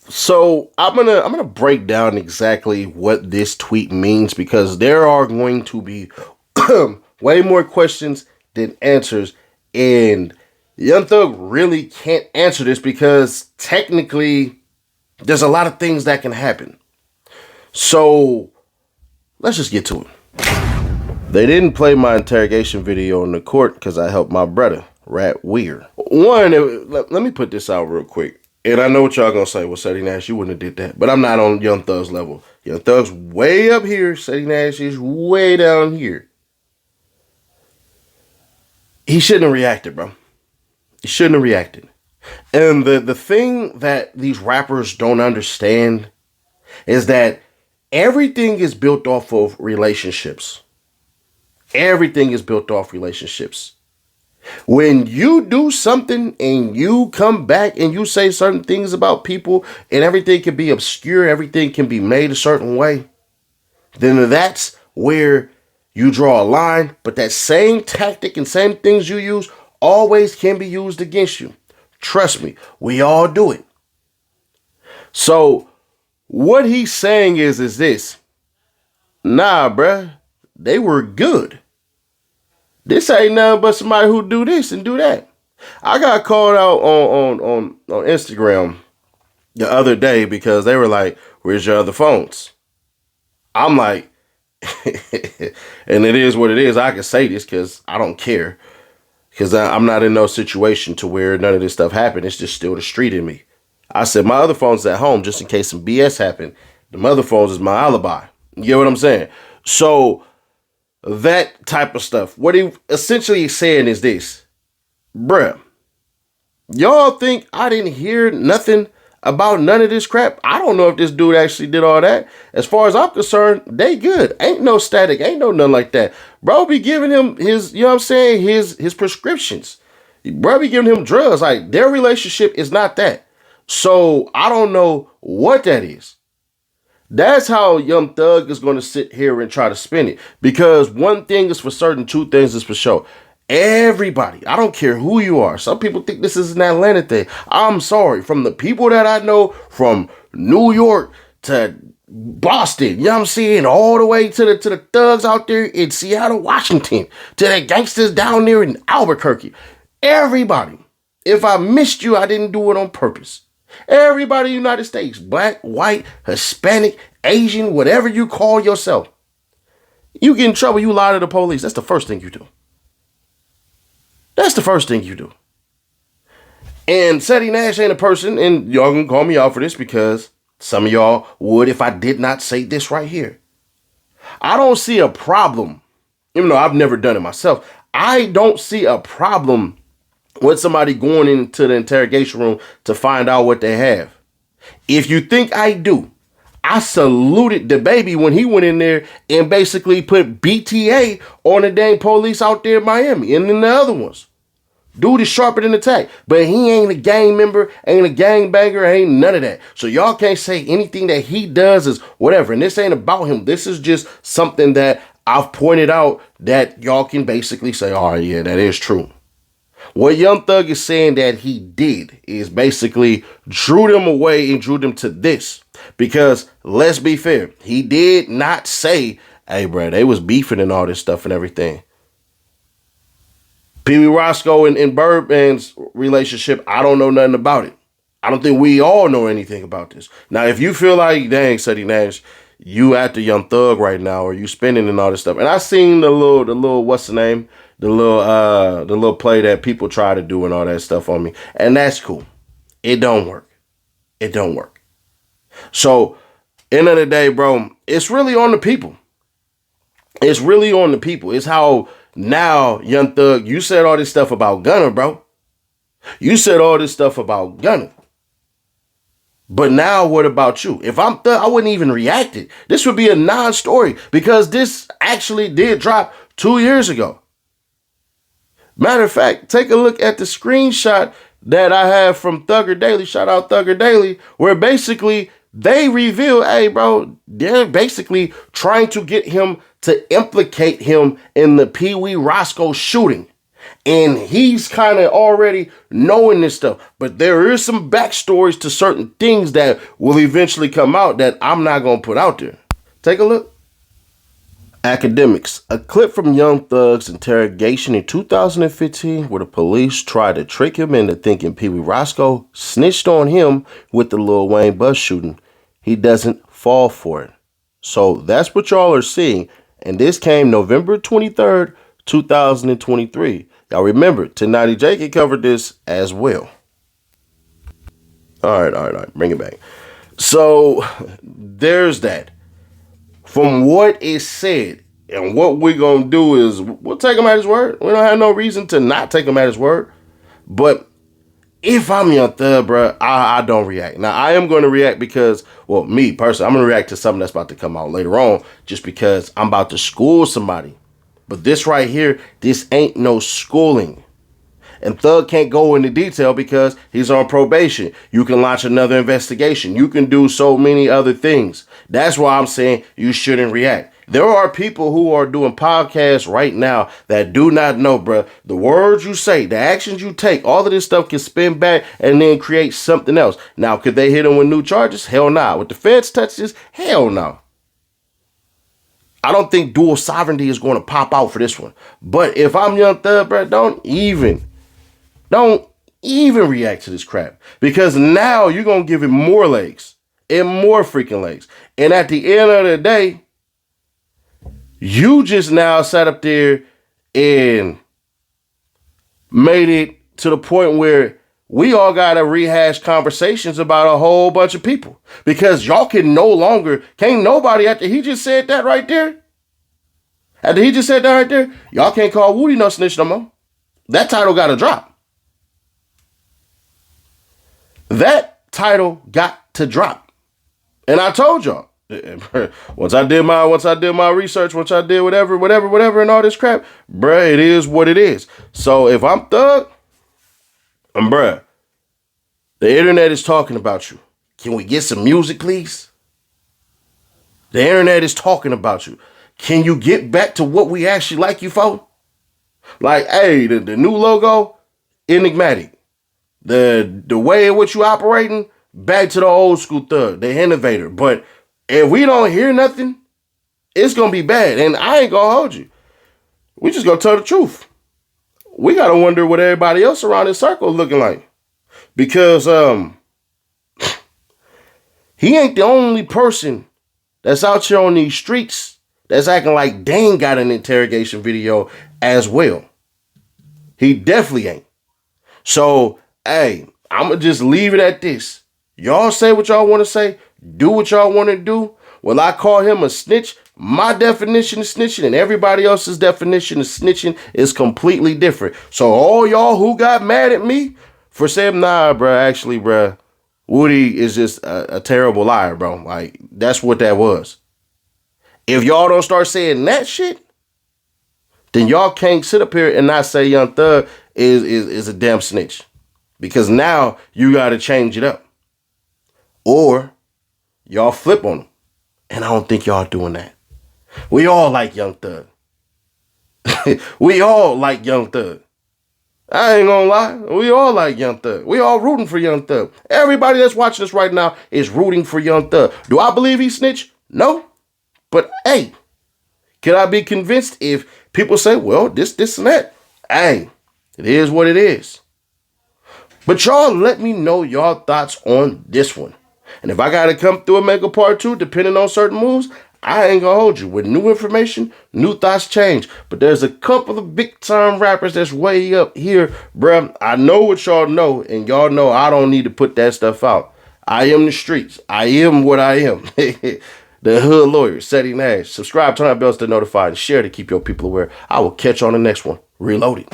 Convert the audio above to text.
So I'm gonna break down exactly what this tweet means because there are going to be way more questions than answers, and Young Thug really can't answer this because technically there's a lot of things that can happen. So let's just get to it. They didn't play my interrogation video in the court because I helped my brother. Rat weird. Let me put this out real quick. And I know what y'all gonna say. Well, Sadie Nash, you wouldn't have did that. But I'm not on Young Thug's level. Young Thug's way up here. Sadie Nash is way down here. He shouldn't have reacted, bro. He shouldn't have reacted. And the thing that these rappers don't understand is that everything is built off of relationships. Everything is built off relationships. When you do something and you come back and you say certain things about people and everything can be obscure, everything can be made a certain way, then that's where you draw a line. But that same tactic and same things you use always can be used against you. Trust me, we all do it. So what he's saying is this. Nah, bruh, they were good. This ain't nothing but somebody who do this and do that. I got called out on Instagram the other day because they were like, where's your other phones? I'm like, and it is what it is. I can say this because I don't care. Because I'm not in no situation to where none of this stuff happened. It's just still the street in me. I said, my other phone's at home just in case some BS happened. The other phones is my alibi. You get what I'm saying? So that type of stuff. What he essentially is saying is this. Bruh, y'all think I didn't hear nothing about none of this crap? I don't know if this dude actually did all that. As far as I'm concerned, they good. Ain't no static. Ain't no nothing like that. Bro be giving him his, you know what I'm saying, his prescriptions. Bro be giving him drugs. Like, their relationship is not that. So I don't know what that is. That's how Young Thug is going to sit here and try to spin it. Because one thing is for certain, two things is for sure. Everybody, I don't care who you are. Some people think this is an Atlanta thing. I'm sorry. From the people that I know, from New York to Boston, you know what I'm saying? All the way to the thugs out there in Seattle, Washington, to the gangsters down there in Albuquerque. Everybody. If I missed you, I didn't do it on purpose. Everybody in the United States, black, white, Hispanic, Asian, whatever you call yourself. You get in trouble, you lie to the police. That's the first thing you do. That's the first thing you do. And Sadie Nash ain't a person, and y'all can call me out for this because some of y'all would if I did not say this right here. I don't see a problem, even though I've never done it myself. I don't see a problem with somebody going into the interrogation room to find out what they have. If you think I do, I saluted the baby when he went in there and basically put BTA on the dang police out there in Miami and then the other ones. Dude is sharper than the tack, but he ain't a gang member, ain't a gang banger, ain't none of that. So y'all can't say anything that he does is whatever. And this ain't about him. This is just something that I've pointed out that y'all can basically say, oh yeah, that is true. What Young Thug is saying that he did is basically drew them away and drew them to this. Because let's be fair, he did not say, hey, bro, they was beefing and all this stuff and everything. PeeWee Roscoe and Birdman's relationship, I don't know nothing about it. I don't think we all know anything about this. Now, if you feel like, dang, Sadie Nash, you after Young Thug right now, or you spinning and all this stuff. And I seen the little, what's the name? The little play that people try to do and all that stuff on me. And that's cool. It don't work. It don't work. So, end of the day, bro, it's really on the people. It's really on the people. It's how now, Young Thug, you said all this stuff about Gunna, bro. You said all this stuff about Gunna. But now what about you? If I'm Thug, I wouldn't even react it. This would be a non-story because this actually did drop 2 years ago. Matter of fact, take a look at the screenshot that I have from Thugger Daily. Shout out Thugger Daily, where basically they reveal, hey, bro, they're basically trying to get him to implicate him in the PeeWee Roscoe shooting. And he's kind of already knowing this stuff. But there is some backstories to certain things that will eventually come out that I'm not going to put out there. Take a look. Academics. A clip from Young Thug's interrogation in 2015 where the police tried to trick him into thinking PeeWee Roscoe snitched on him with the Lil Wayne bus shooting. He doesn't fall for it. So that's what y'all are seeing. And this came November 23rd, 2023. Y'all remember, 1090 Jake covered this as well. All right. Bring it back. So there's that. From what is said, and what we're going to do is we'll take him at his word. We don't have no reason to not take him at his word. But if I'm Young Thug, bro, I don't react. Now, I am going to react because, well, me personally, I'm going to react to something that's about to come out later on just because I'm about to school somebody. But this right here, this ain't no schooling. And Thug can't go into detail because he's on probation. You can launch another investigation. You can do so many other things. That's why I'm saying you shouldn't react. There are people who are doing podcasts right now that do not know, bro. The words you say, the actions you take, all of this stuff can spin back and then create something else. Now, could they hit him with new charges? Hell no. Nah. With the feds touch this? Hell no. I don't think dual sovereignty is going to pop out for this one. But if I'm Young Thug, bro, don't even react to this crap. Because now you're going to give it more legs and more freaking legs. And at the end of the day, you just now sat up there and made it to the point where we all got to rehash conversations about a whole bunch of people. Because y'all can no longer, can't nobody, after he just said that right there, y'all can't call Woody no snitch no more. That title got to drop. That title got to drop. And I told y'all, once I did my research, once I did whatever and all this crap, bruh, it is what it is. So if I'm Thug, bruh, the internet is talking about you. Can we get some music, please? The internet is talking about you. Can you get back to what we actually like you for? Like, hey, the new logo, enigmatic. The way in which you operating, back to the old school Thug, the innovator. But if we don't hear nothing, it's going to be bad. And I ain't going to hold you. We just going to tell the truth. We got to wonder what everybody else around this circle is looking like. Because he ain't the only person that's out here on these streets that's acting like Dane got an interrogation video as well. He definitely ain't. So, hey, I'm going to just leave it at this. Y'all say what y'all want to say. Do what y'all want to do. Will I call him a snitch? My definition of snitching and everybody else's definition of snitching is completely different. So all y'all who got mad at me for saying, nah, bro, actually, bro, Woody is just a terrible liar, bro. Like, that's what that was. If y'all don't start saying that shit, then y'all can't sit up here and not say Young Thug is a damn snitch. Because now you got to change it up. Or y'all flip on him. And I don't think y'all doing that. We all like Young Thug. We all like Young Thug. I ain't gonna lie. We all like Young Thug. We all rooting for Young Thug. Everybody that's watching this right now is rooting for Young Thug. Do I believe he snitched? No. But hey, can I be convinced if people say, well, this and that? Hey, it is what it is. But y'all let me know y'all thoughts on this one. And if I got to come through and make a part 2, depending on certain moves, I ain't going to hold you. With new information, new thoughts change. But there's a couple of big-time rappers that's way up here, bruh. I know what y'all know, and y'all know I don't need to put that stuff out. I am the streets. I am what I am. The hood lawyer, Setting Nash. Subscribe, turn on bells to notify, and share to keep your people aware. I will catch you on the next one. Reloaded.